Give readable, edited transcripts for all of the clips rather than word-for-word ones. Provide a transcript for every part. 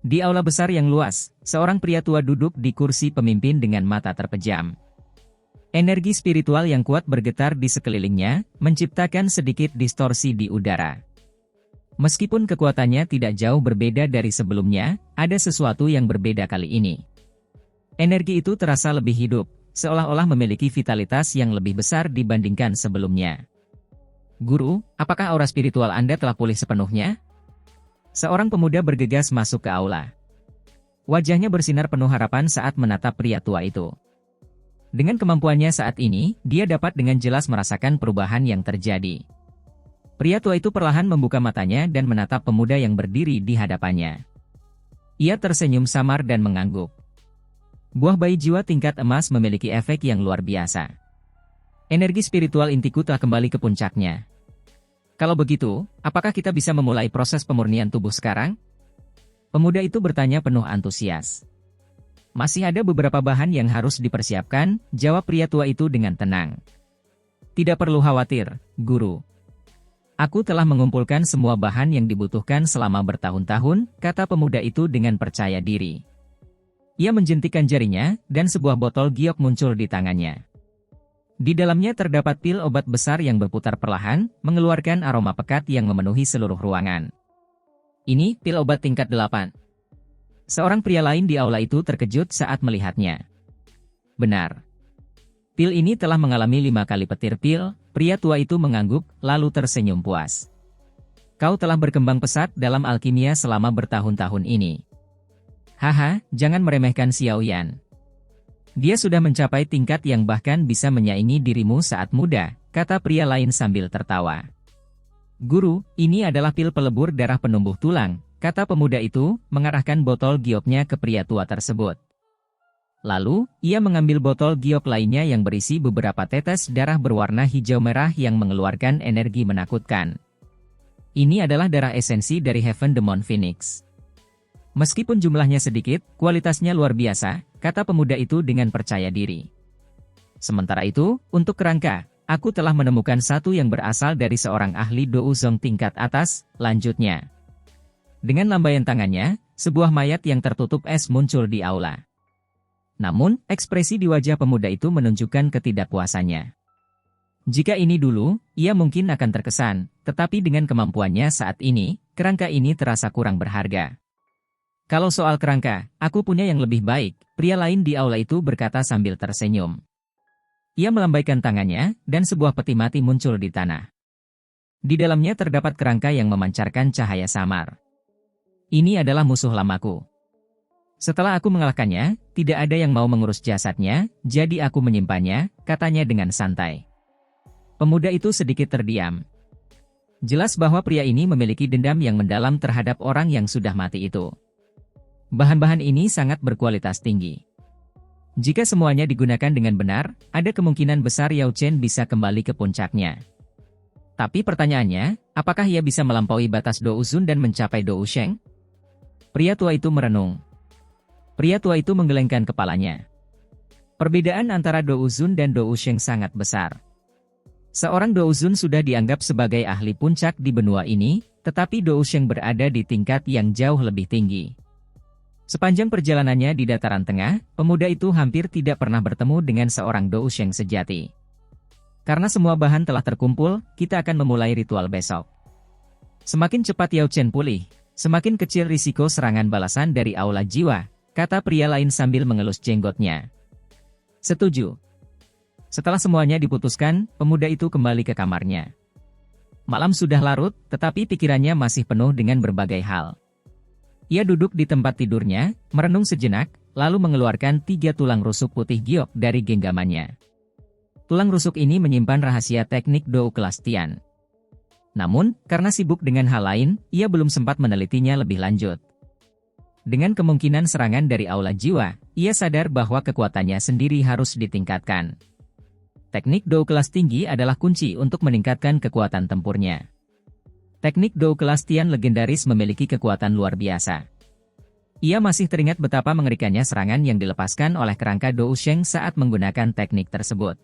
Di aula besar yang luas, seorang pria tua duduk di kursi pemimpin dengan mata terpejam. Energi spiritual yang kuat bergetar di sekelilingnya, menciptakan sedikit distorsi di udara. Meskipun kekuatannya tidak jauh berbeda dari sebelumnya, ada sesuatu yang berbeda kali ini. Energi itu terasa lebih hidup, seolah-olah memiliki vitalitas yang lebih besar dibandingkan sebelumnya. Guru, apakah aura spiritual Anda telah pulih sepenuhnya? Seorang pemuda bergegas masuk ke aula. Wajahnya bersinar penuh harapan saat menatap pria tua itu. Dengan kemampuannya saat ini, dia dapat dengan jelas merasakan perubahan yang terjadi. Pria tua itu perlahan membuka matanya dan menatap pemuda yang berdiri di hadapannya. Ia tersenyum samar dan mengangguk. Buah bayi jiwa tingkat emas memiliki efek yang luar biasa. Energi spiritual intiku telah kembali ke puncaknya. Kalau begitu, apakah kita bisa memulai proses pemurnian tubuh sekarang? Pemuda itu bertanya penuh antusias. Masih ada beberapa bahan yang harus dipersiapkan, jawab pria tua itu dengan tenang. Tidak perlu khawatir, Guru. Aku telah mengumpulkan semua bahan yang dibutuhkan selama bertahun-tahun, kata pemuda itu dengan percaya diri. Ia menjentikkan jarinya, dan sebuah botol giok muncul di tangannya. Di dalamnya terdapat pil obat besar yang berputar perlahan, mengeluarkan aroma pekat yang memenuhi seluruh ruangan. Ini pil obat tingkat 8. Seorang pria lain di aula itu terkejut saat melihatnya. Benar. Pil ini telah mengalami 5 kali petir pil. Pria tua itu mengangguk, lalu tersenyum puas. Kau telah berkembang pesat dalam alkimia selama bertahun-tahun ini. Haha, jangan meremehkan Xiao Yan. Dia sudah mencapai tingkat yang bahkan bisa menyaingi dirimu saat muda, kata pria lain sambil tertawa. Guru, ini adalah pil pelebur darah penumbuh tulang, kata pemuda itu, mengarahkan botol gioknya ke pria tua tersebut. Lalu, ia mengambil botol giok lainnya yang berisi beberapa tetes darah berwarna hijau merah yang mengeluarkan energi menakutkan. Ini adalah darah esensi dari Heaven Demon Phoenix. Meskipun jumlahnya sedikit, kualitasnya luar biasa, kata pemuda itu dengan percaya diri. Sementara itu, untuk kerangka, aku telah menemukan satu yang berasal dari seorang ahli Douzong tingkat atas, lanjutnya. Dengan lambaian tangannya, sebuah mayat yang tertutup es muncul di aula. Namun, ekspresi di wajah pemuda itu menunjukkan ketidakpuasannya. Jika ini dulu, ia mungkin akan terkesan, tetapi dengan kemampuannya saat ini, kerangka ini terasa kurang berharga. Kalau soal kerangka, aku punya yang lebih baik, pria lain di aula itu berkata sambil tersenyum. Ia melambaikan tangannya, dan sebuah peti mati muncul di tanah. Di dalamnya terdapat kerangka yang memancarkan cahaya samar. Ini adalah musuh lamaku. Setelah aku mengalahkannya, tidak ada yang mau mengurus jasadnya, jadi aku menyimpannya, katanya dengan santai. Pemuda itu sedikit terdiam. Jelas bahwa pria ini memiliki dendam yang mendalam terhadap orang yang sudah mati itu. Bahan-bahan ini sangat berkualitas tinggi. Jika semuanya digunakan dengan benar, ada kemungkinan besar Yao Chen bisa kembali ke puncaknya. Tapi pertanyaannya, apakah ia bisa melampaui batas Douzun dan mencapai Dousheng? Pria tua itu merenung. Pria tua itu menggelengkan kepalanya. Perbedaan antara Douzun dan Dousheng sangat besar. Seorang Douzun sudah dianggap sebagai ahli puncak di benua ini, tetapi Dousheng berada di tingkat yang jauh lebih tinggi. Sepanjang perjalanannya di dataran tengah, pemuda itu hampir tidak pernah bertemu dengan seorang Dousheng sejati. Karena semua bahan telah terkumpul, kita akan memulai ritual besok. Semakin cepat Yao Chen pulih, semakin kecil risiko serangan balasan dari aula jiwa, kata pria lain sambil mengelus jenggotnya. Setuju. Setelah semuanya diputuskan, pemuda itu kembali ke kamarnya. Malam sudah larut, tetapi pikirannya masih penuh dengan berbagai hal. Ia duduk di tempat tidurnya, merenung sejenak, lalu mengeluarkan 3 tulang rusuk putih giok dari genggamannya. Tulang rusuk ini menyimpan rahasia teknik Dou kelas Tian. Namun, karena sibuk dengan hal lain, ia belum sempat menelitinya lebih lanjut. Dengan kemungkinan serangan dari aula jiwa, ia sadar bahwa kekuatannya sendiri harus ditingkatkan. Teknik Dou kelas tinggi adalah kunci untuk meningkatkan kekuatan tempurnya. Teknik Dou kelas Tian legendaris memiliki kekuatan luar biasa. Ia masih teringat betapa mengerikannya serangan yang dilepaskan oleh kerangka Dousheng saat menggunakan teknik tersebut.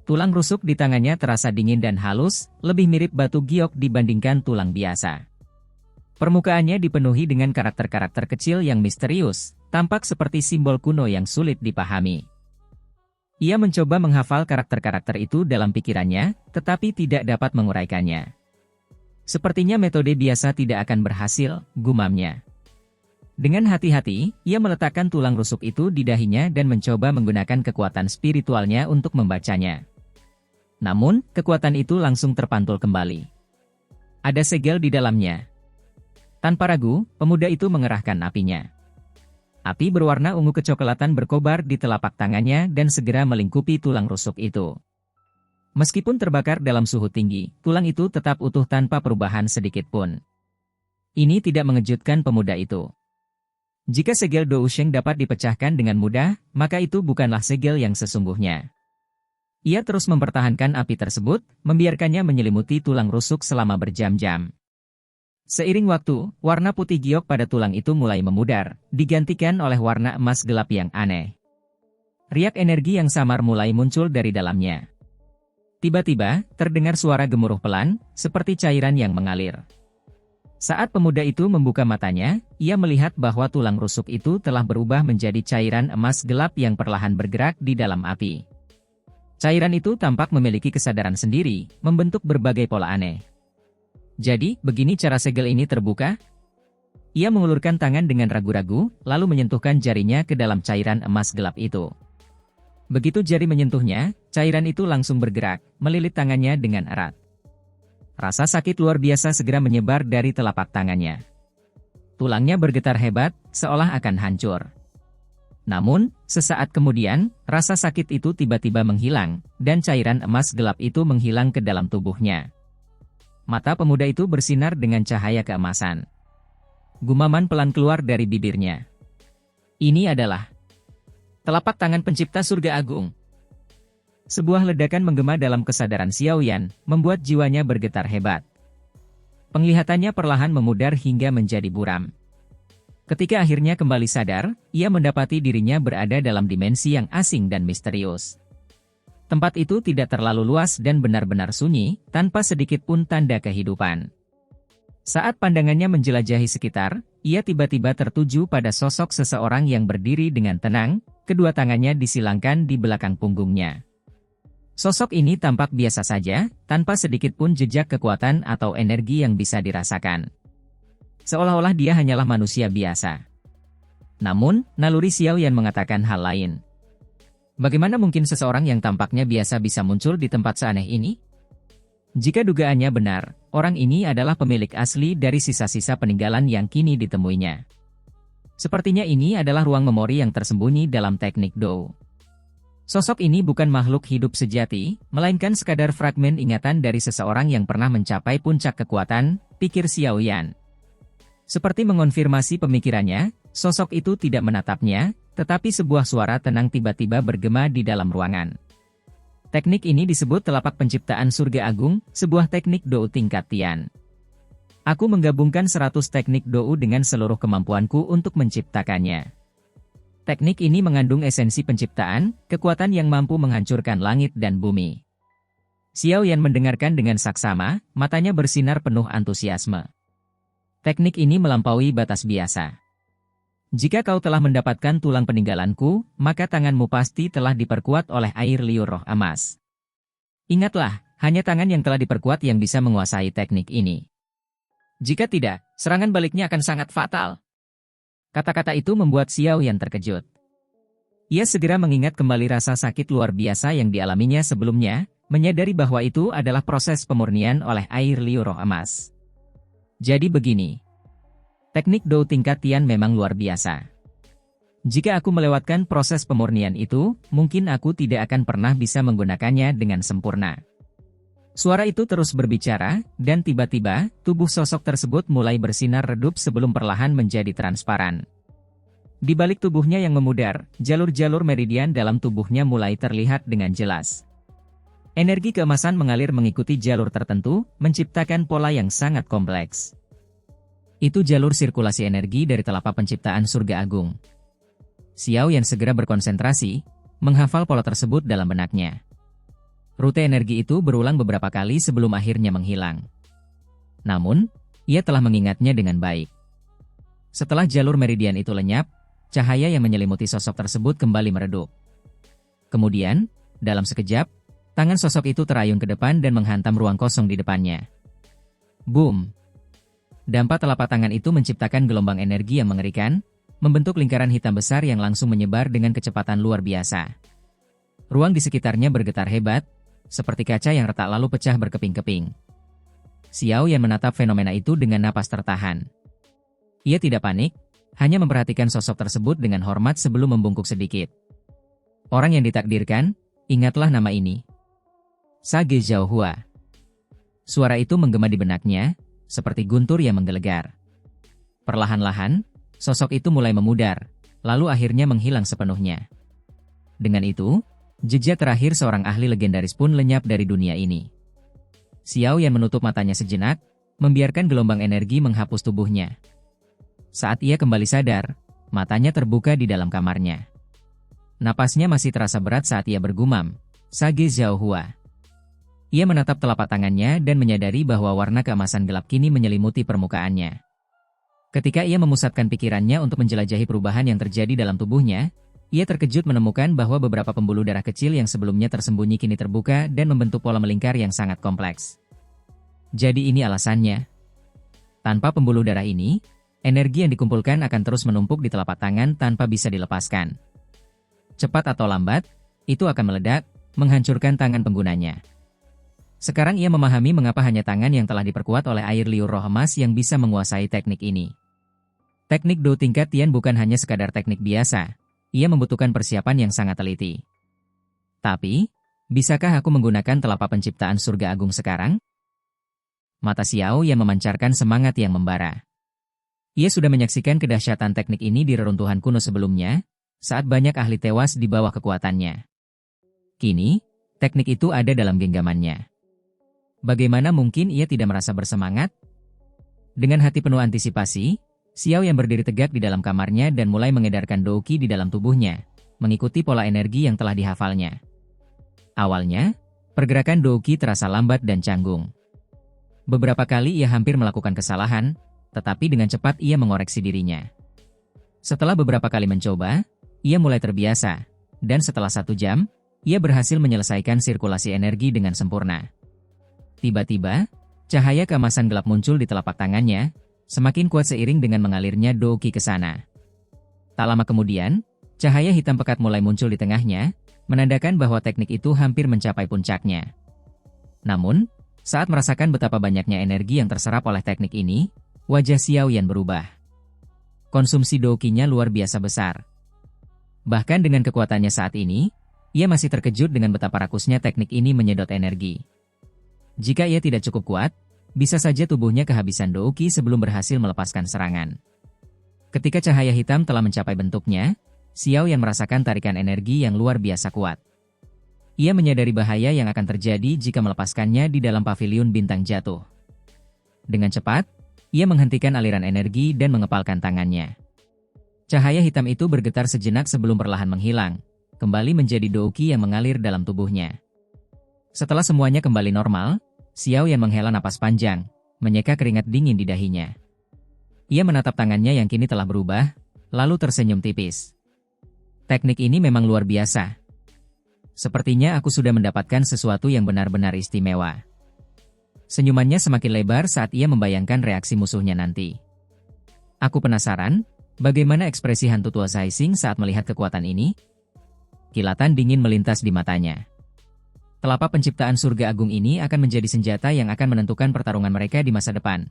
Tulang rusuk di tangannya terasa dingin dan halus, lebih mirip batu giok dibandingkan tulang biasa. Permukaannya dipenuhi dengan karakter-karakter kecil yang misterius, tampak seperti simbol kuno yang sulit dipahami. Ia mencoba menghafal karakter-karakter itu dalam pikirannya, tetapi tidak dapat menguraikannya. Sepertinya metode biasa tidak akan berhasil, gumamnya. Dengan hati-hati, ia meletakkan tulang rusuk itu di dahinya dan mencoba menggunakan kekuatan spiritualnya untuk membacanya. Namun, kekuatan itu langsung terpantul kembali. Ada segel di dalamnya. Tanpa ragu, pemuda itu mengerahkan apinya. Api berwarna ungu kecoklatan berkobar di telapak tangannya dan segera melingkupi tulang rusuk itu. Meskipun terbakar dalam suhu tinggi, tulang itu tetap utuh tanpa perubahan sedikit pun. Ini tidak mengejutkan pemuda itu. Jika segel Dousheng dapat dipecahkan dengan mudah, maka itu bukanlah segel yang sesungguhnya. Ia terus mempertahankan api tersebut, membiarkannya menyelimuti tulang rusuk selama berjam-jam. Seiring waktu, warna putih giok pada tulang itu mulai memudar, digantikan oleh warna emas gelap yang aneh. Riak energi yang samar mulai muncul dari dalamnya. Tiba-tiba, terdengar suara gemuruh pelan, seperti cairan yang mengalir. Saat pemuda itu membuka matanya, ia melihat bahwa tulang rusuk itu telah berubah menjadi cairan emas gelap yang perlahan bergerak di dalam api. Cairan itu tampak memiliki kesadaran sendiri, membentuk berbagai pola aneh. Jadi, begini cara segel ini terbuka? Ia mengulurkan tangan dengan ragu-ragu, lalu menyentuhkan jarinya ke dalam cairan emas gelap itu. Begitu jari menyentuhnya, cairan itu langsung bergerak, melilit tangannya dengan erat. Rasa sakit luar biasa segera menyebar dari telapak tangannya. Tulangnya bergetar hebat, seolah akan hancur. Namun, sesaat kemudian, rasa sakit itu tiba-tiba menghilang, dan cairan emas gelap itu menghilang ke dalam tubuhnya. Mata pemuda itu bersinar dengan cahaya keemasan. Gumaman pelan keluar dari bibirnya. Ini adalah telapak tangan pencipta surga agung. Sebuah ledakan menggema dalam kesadaran Xiaoyan, membuat jiwanya bergetar hebat. Penglihatannya perlahan memudar hingga menjadi buram. Ketika akhirnya kembali sadar, ia mendapati dirinya berada dalam dimensi yang asing dan misterius. Tempat itu tidak terlalu luas dan benar-benar sunyi, tanpa sedikit pun tanda kehidupan. Saat pandangannya menjelajahi sekitar, ia tiba-tiba tertuju pada sosok seseorang yang berdiri dengan tenang, kedua tangannya disilangkan di belakang punggungnya. Sosok ini tampak biasa saja, tanpa sedikit pun jejak kekuatan atau energi yang bisa dirasakan. Seolah-olah dia hanyalah manusia biasa. Namun, naluri Xiaoyan mengatakan hal lain. Bagaimana mungkin seseorang yang tampaknya biasa bisa muncul di tempat seaneh ini? Jika dugaannya benar, orang ini adalah pemilik asli dari sisa-sisa peninggalan yang kini ditemuinya. Sepertinya ini adalah ruang memori yang tersembunyi dalam teknik Dou. Sosok ini bukan makhluk hidup sejati, melainkan sekadar fragmen ingatan dari seseorang yang pernah mencapai puncak kekuatan, pikir Xiaoyan. Seperti mengonfirmasi pemikirannya, sosok itu tidak menatapnya, tetapi sebuah suara tenang tiba-tiba bergema di dalam ruangan. Teknik ini disebut telapak penciptaan surga agung, sebuah teknik Dou tingkat Tian. Aku menggabungkan 100 teknik Dou dengan seluruh kemampuanku untuk menciptakannya. Teknik ini mengandung esensi penciptaan, kekuatan yang mampu menghancurkan langit dan bumi. Xiaoyan mendengarkan dengan saksama, matanya bersinar penuh antusiasme. Teknik ini melampaui batas biasa. Jika kau telah mendapatkan tulang peninggalanku, maka tanganmu pasti telah diperkuat oleh air liur roh emas. Ingatlah, hanya tangan yang telah diperkuat yang bisa menguasai teknik ini. Jika tidak, serangan baliknya akan sangat fatal. Kata-kata itu membuat Xiaoyan terkejut. Ia segera mengingat kembali rasa sakit luar biasa yang dialaminya sebelumnya, menyadari bahwa itu adalah proses pemurnian oleh air liur roh emas. Jadi begini. Teknik Dou tingkat Tian memang luar biasa. Jika aku melewatkan proses pemurnian itu, mungkin aku tidak akan pernah bisa menggunakannya dengan sempurna. Suara itu terus berbicara, dan tiba-tiba, tubuh sosok tersebut mulai bersinar redup sebelum perlahan menjadi transparan. Di balik tubuhnya yang memudar, jalur-jalur meridian dalam tubuhnya mulai terlihat dengan jelas. Energi keemasan mengalir mengikuti jalur tertentu, menciptakan pola yang sangat kompleks. Itu jalur sirkulasi energi dari telapak penciptaan surga agung. Xiaoyan segera berkonsentrasi, menghafal pola tersebut dalam benaknya. Rute energi itu berulang beberapa kali sebelum akhirnya menghilang. Namun, ia telah mengingatnya dengan baik. Setelah jalur meridian itu lenyap, cahaya yang menyelimuti sosok tersebut kembali meredup. Kemudian, dalam sekejap, tangan sosok itu terayun ke depan dan menghantam ruang kosong di depannya. Boom! Dampak telapak tangan itu menciptakan gelombang energi yang mengerikan, membentuk lingkaran hitam besar yang langsung menyebar dengan kecepatan luar biasa. Ruang di sekitarnya bergetar hebat, seperti kaca yang retak lalu pecah berkeping-keping. Xiao Yan menatap fenomena itu dengan napas tertahan. Ia tidak panik, hanya memperhatikan sosok tersebut dengan hormat sebelum membungkuk sedikit. Orang yang ditakdirkan, ingatlah nama ini. Sage Zhaohua. Suara itu menggema di benaknya, seperti guntur yang menggelegar. Perlahan-lahan, sosok itu mulai memudar, lalu akhirnya menghilang sepenuhnya. Dengan itu, jejak terakhir seorang ahli legendaris pun lenyap dari dunia ini. Xiao Yan menutup matanya sejenak, membiarkan gelombang energi menghapus tubuhnya. Saat ia kembali sadar, matanya terbuka di dalam kamarnya. Napasnya masih terasa berat saat ia bergumam, Sage Zhaohua. Ia menatap telapak tangannya dan menyadari bahwa warna keemasan gelap kini menyelimuti permukaannya. Ketika ia memusatkan pikirannya untuk menjelajahi perubahan yang terjadi dalam tubuhnya, ia terkejut menemukan bahwa beberapa pembuluh darah kecil yang sebelumnya tersembunyi kini terbuka dan membentuk pola melingkar yang sangat kompleks. Jadi ini alasannya. Tanpa pembuluh darah ini, energi yang dikumpulkan akan terus menumpuk di telapak tangan tanpa bisa dilepaskan. Cepat atau lambat, itu akan meledak, menghancurkan tangan penggunanya. Sekarang ia memahami mengapa hanya tangan yang telah diperkuat oleh air liur roh emas yang bisa menguasai teknik ini. Teknik Do tingkat Tian bukan hanya sekadar teknik biasa. Ia membutuhkan persiapan yang sangat teliti. Tapi, bisakah aku menggunakan telapak penciptaan surga agung sekarang? Mata Xiao yang memancarkan semangat yang membara. Ia sudah menyaksikan kedahsyatan teknik ini di reruntuhan kuno sebelumnya, saat banyak ahli tewas di bawah kekuatannya. Kini, teknik itu ada dalam genggamannya. Bagaimana mungkin ia tidak merasa bersemangat? Dengan hati penuh antisipasi, Xiao yang berdiri tegak di dalam kamarnya dan mulai mengedarkan douqi di dalam tubuhnya, mengikuti pola energi yang telah dihafalnya. Awalnya, pergerakan douqi terasa lambat dan canggung. Beberapa kali ia hampir melakukan kesalahan, tetapi dengan cepat ia mengoreksi dirinya. Setelah beberapa kali mencoba, ia mulai terbiasa, dan setelah 1 jam, ia berhasil menyelesaikan sirkulasi energi dengan sempurna. Tiba-tiba, cahaya keemasan gelap muncul di telapak tangannya, semakin kuat seiring dengan mengalirnya douqi ke sana. Tak lama kemudian, cahaya hitam pekat mulai muncul di tengahnya, menandakan bahwa teknik itu hampir mencapai puncaknya. Namun, saat merasakan betapa banyaknya energi yang terserap oleh teknik ini, wajah Xiao Yan berubah. Konsumsi douqinya luar biasa besar. Bahkan dengan kekuatannya saat ini, ia masih terkejut dengan betapa rakusnya teknik ini menyedot energi. Jika ia tidak cukup kuat, bisa saja tubuhnya kehabisan douqi sebelum berhasil melepaskan serangan. Ketika cahaya hitam telah mencapai bentuknya, Xiao Yan merasakan tarikan energi yang luar biasa kuat. Ia menyadari bahaya yang akan terjadi jika melepaskannya di dalam paviliun bintang jatuh. Dengan cepat, ia menghentikan aliran energi dan mengepalkan tangannya. Cahaya hitam itu bergetar sejenak sebelum perlahan menghilang, kembali menjadi douqi yang mengalir dalam tubuhnya. Setelah semuanya kembali normal, Xiao Yan menghela napas panjang, menyeka keringat dingin di dahinya. Ia menatap tangannya yang kini telah berubah, lalu tersenyum tipis. Teknik ini memang luar biasa. Sepertinya aku sudah mendapatkan sesuatu yang benar-benar istimewa. Senyumannya semakin lebar saat ia membayangkan reaksi musuhnya nanti. Aku penasaran, bagaimana ekspresi hantu tua Zaising saat melihat kekuatan ini? Kilatan dingin melintas di matanya. Telapak penciptaan surga agung ini akan menjadi senjata yang akan menentukan pertarungan mereka di masa depan.